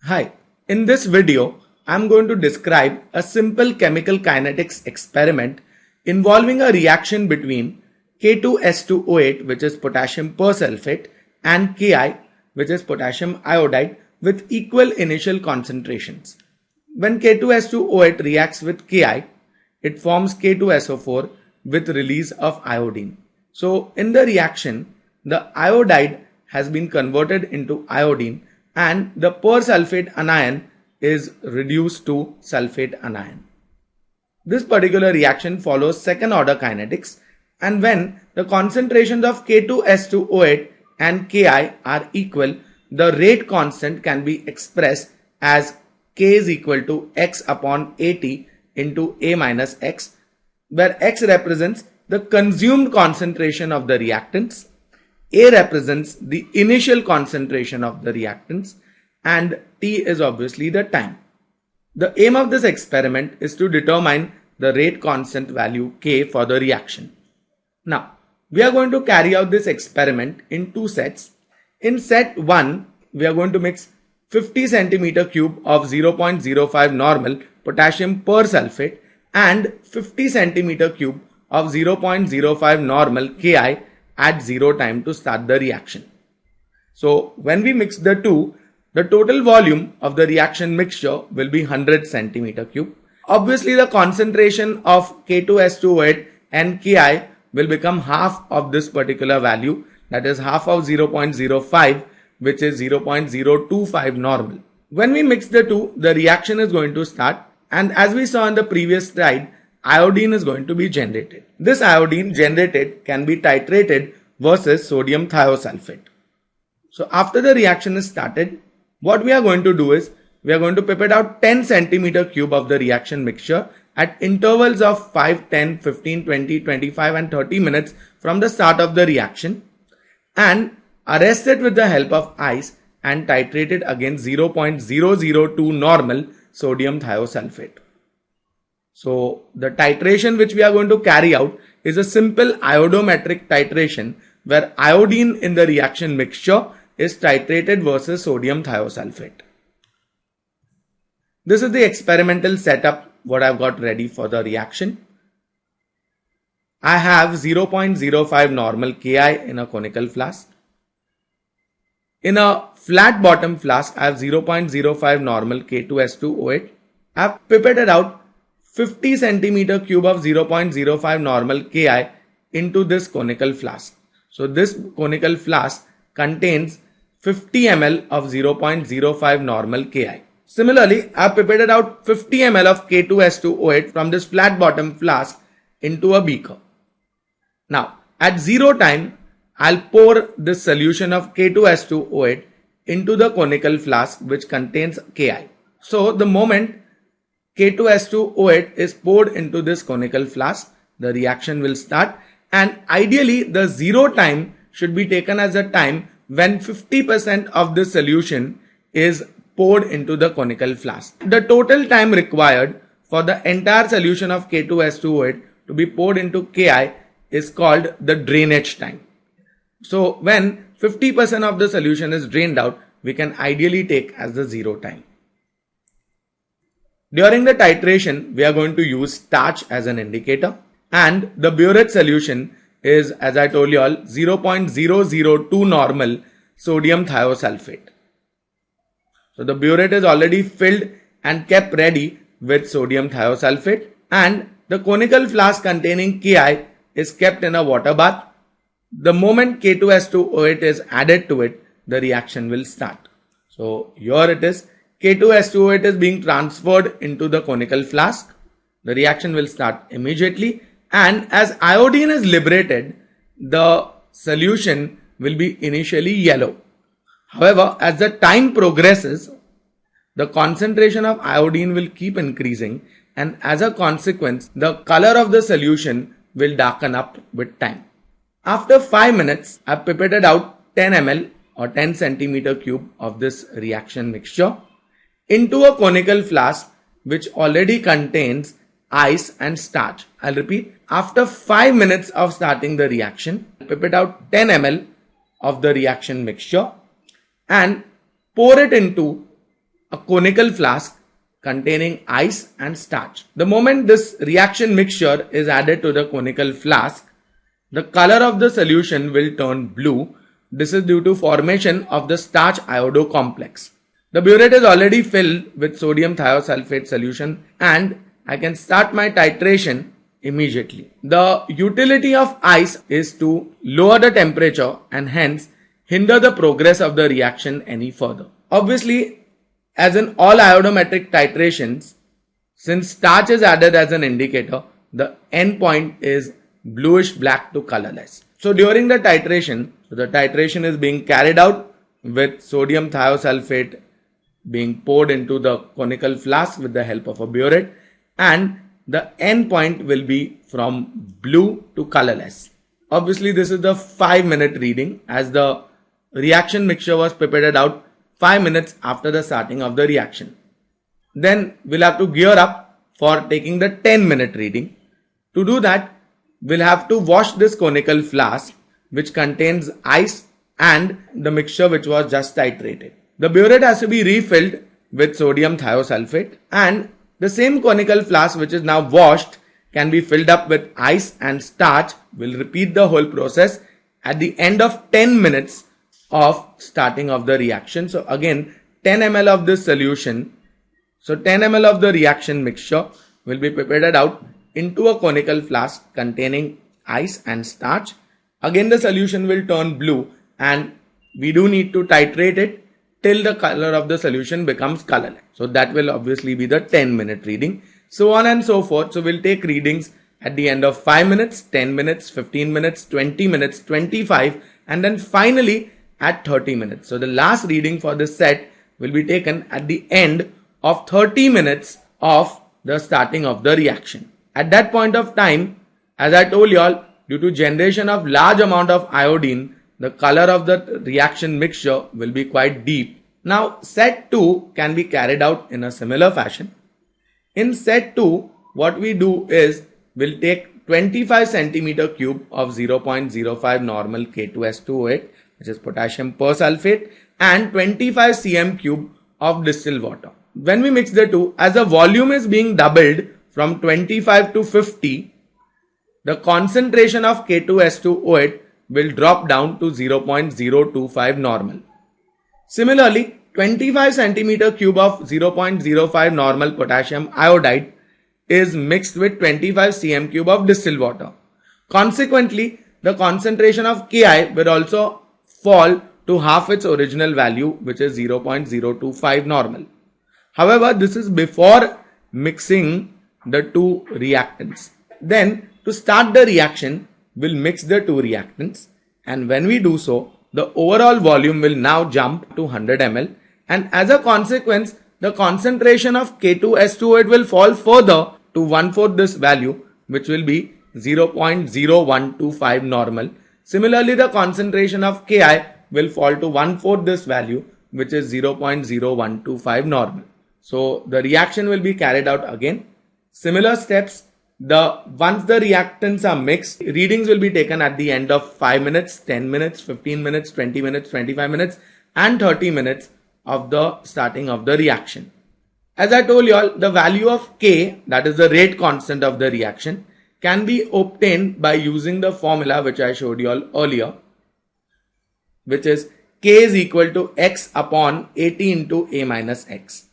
Hi, in this video, I'm going to describe a simple chemical kinetics experiment involving a reaction between K2S2O8, which is potassium persulfate, and Ki, which is potassium iodide, with equal initial concentrations. When K2S2O8 reacts with Ki, it forms K2SO4 with release of iodine. So in the reaction, the iodide has been converted into iodine and the persulfate anion is reduced to sulfate anion. This particular reaction follows second order kinetics, and when the concentrations of K2S2O8 and Ki are equal, the rate constant can be expressed as K is equal to x upon AT into A minus x, where x represents the consumed concentration of the reactants, A represents the initial concentration of the reactants, and T is obviously the time. The aim of this experiment is to determine the rate constant value K for the reaction. Now, we are going to carry out this experiment in two sets. In set 1, we are going to mix 50 centimeter cube of 0.05 normal potassium persulfate and 50 centimeter cube of 0.05 normal Ki at 0 time to start the reaction. So when we mix the two, the total volume of the reaction mixture will be 100 centimeter cube. Obviously, the concentration of K2S2O8 and Ki will become half of this particular value, that is half of 0.05, which is 0.025 normal. When we mix the two, the reaction is going to start, and as we saw in the previous slide, iodine is going to be generated. This iodine generated can be titrated versus sodium thiosulfate. So after the reaction is started, what we are going to do is we are going to pipette out 10 centimeter cube of the reaction mixture at intervals of 5, 10, 15, 20, 25 and 30 minutes from the start of the reaction, and arrest it with the help of ice and titrate it against 0.002 normal sodium thiosulfate. So the titration which we are going to carry out is a simple iodometric titration where iodine in the reaction mixture is titrated versus sodium thiosulfate. This is the experimental setup what I've got ready for the reaction. I have 0.05 normal Ki in a conical flask. In a flat bottom flask, I have 0.05 normal K2S2O8. I have pipetted out 50 centimeter cube of 0.05 normal Ki into this conical flask. So this conical flask contains 50 ml of 0.05 normal Ki. Similarly, I have pipetted out 50 ml of K2S2O8 from this flat bottom flask into a beaker. Now, at 0 time, I'll pour this solution of K2S2O8 into the conical flask which contains Ki. So, the moment K2S2O8 is poured into this conical flask, the reaction will start, and ideally the 0 time should be taken as a time when 50% of the solution is poured into the conical flask. The total time required for the entire solution of K2S2O8 to be poured into Ki is called the drainage time. So when 50% of the solution is drained out, we can ideally take as the 0 time. During the titration, we are going to use starch as an indicator, and the burette solution is, as I told you all, 0.002 normal sodium thiosulfate. So the burette is already filled and kept ready with sodium thiosulfate, and the conical flask containing Ki is kept in a water bath. The moment K2S2O8 is added to it, the reaction will start. So here it is. K2S2O8 is being transferred into the conical flask. The reaction will start immediately, and as iodine is liberated, the solution will be initially yellow. However, as the time progresses, the concentration of iodine will keep increasing, and as a consequence, the color of the solution will darken up with time. After 5 minutes, I pipetted out 10 ml or 10 centimeter cube of this reaction mixture into a conical flask which already contains ice and starch. I'll repeat, after 5 minutes of starting the reaction, pipette out 10 ml of the reaction mixture and pour it into a conical flask containing ice and starch. The moment this reaction mixture is added to the conical flask, the color of the solution will turn blue. This is due to formation of the starch iodo complex. The burette is already filled with sodium thiosulfate solution and I can start my titration immediately. The utility of ice is to lower the temperature and hence hinder the progress of the reaction any further. Obviously, as in all iodometric titrations, since starch is added as an indicator, the end point is bluish black to colorless. So during the titration is being carried out with sodium thiosulfate being poured into the conical flask with the help of a burette, and the end point will be from blue to colorless. Obviously, this is the 5-minute reading as the reaction mixture was prepared out 5 minutes after the starting of the reaction. Then we'll have to gear up for taking the 10-minute reading. To do that, we'll have to wash this conical flask which contains ice and the mixture which was just titrated. The burette has to be refilled with sodium thiosulfate, and the same conical flask which is now washed can be filled up with ice and starch. We'll repeat the whole process at the end of 10 minutes of starting of the reaction. So again 10 ml of this solution, so 10 ml of the reaction mixture will be prepared out into a conical flask containing ice and starch. Again the solution will turn blue and we do need to titrate it till the color of the solution becomes colorless. So that will obviously be the 10-minute reading. So on and so forth. So we'll take readings at the end of 5 minutes, 10 minutes, 15 minutes, 20 minutes, 25, and then finally at 30 minutes. So the last reading for this set will be taken at the end of 30 minutes of the starting of the reaction. At that point of time, as I told you all, due to generation of large amount of iodine, the color of the reaction mixture will be quite deep. Now set 2 can be carried out in a similar fashion. In set 2, what we do is we'll take 25 centimeter cube of 0.05 normal K2S2O8, which is potassium persulfate, and 25 cm cube of distilled water. When we mix the two, as the volume is being doubled from 25 to 50, the concentration of K2S2O8 will drop down to 0.025 normal. Similarly, 25 centimeter cube of 0.05 normal potassium iodide is mixed with 25 cm cube of distilled water. Consequently, the concentration of Ki will also fall to half its original value, which is 0.025 normal. However, this is before mixing the two reactants. Then to start the reaction, we'll mix the two reactants, and when we do so, the overall volume will now jump to 100 ml, and as a consequence, the concentration of K2S2O8 will fall further to 1/4 this value, which will be 0.0125 normal. Similarly, the concentration of Ki will fall to 1/4 this value, which is 0.0125 normal. So the reaction will be carried out again. Similar steps. Once the reactants are mixed, readings will be taken at the end of 5 minutes, 10 minutes, 15 minutes, 20 minutes, 25 minutes, and 30 minutes of the starting of the reaction. As I told you all, the value of K, that is the rate constant of the reaction, can be obtained by using the formula which I showed you all earlier, which is K is equal to X upon AT into A minus X.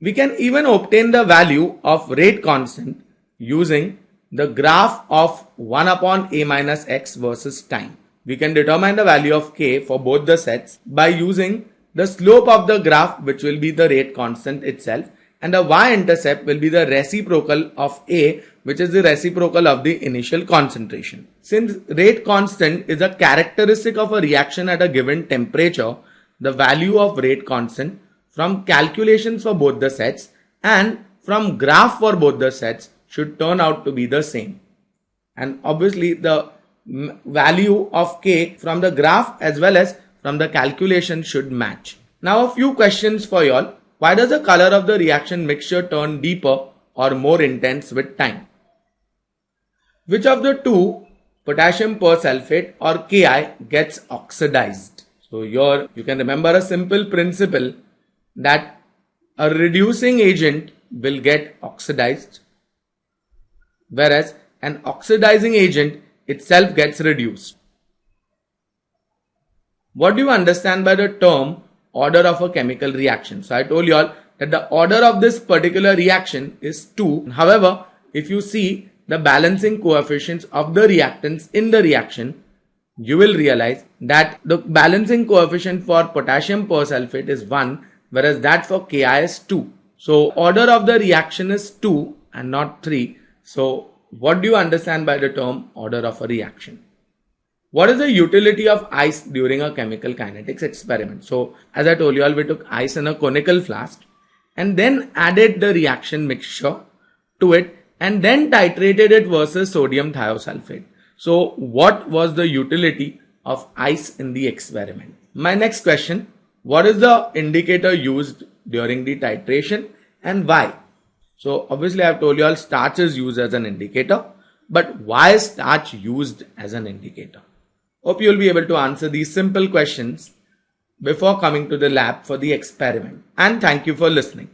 We can even obtain the value of rate constant using the graph of 1 upon A minus X versus time. We can determine the value of K for both the sets by using the slope of the graph, which will be the rate constant itself, and the y-intercept will be the reciprocal of A, which is the reciprocal of the initial concentration. Since rate constant is a characteristic of a reaction at a given temperature, the value of rate constant from calculations for both the sets and from graph for both the sets should turn out to be the same. And obviously the value of K from the graph as well as from the calculation should match. Now a few questions for you all. Why does the color of the reaction mixture turn deeper or more intense with time? Which of the two, potassium persulfate or Ki, gets oxidized? So here you can remember a simple principle that a reducing agent will get oxidized, whereas an oxidizing agent itself gets reduced. What do you understand by the term order of a chemical reaction? So I told you all that the order of this particular reaction is 2. However, if you see the balancing coefficients of the reactants in the reaction, you will realize that the balancing coefficient for potassium persulfate is 1, whereas that for Ki is 2. So order of the reaction is 2 and not 3. So what do you understand by the term order of a reaction? What is the utility of ice during a chemical kinetics experiment? So as I told you all, we took ice in a conical flask and then added the reaction mixture to it and then titrated it versus sodium thiosulfate. So what was the utility of ice in the experiment? My next question, what is the indicator used during the titration and why? So obviously I have told you all starch is used as an indicator, but why is starch used as an indicator? Hope you will be able to answer these simple questions before coming to the lab for the experiment. And thank you for listening.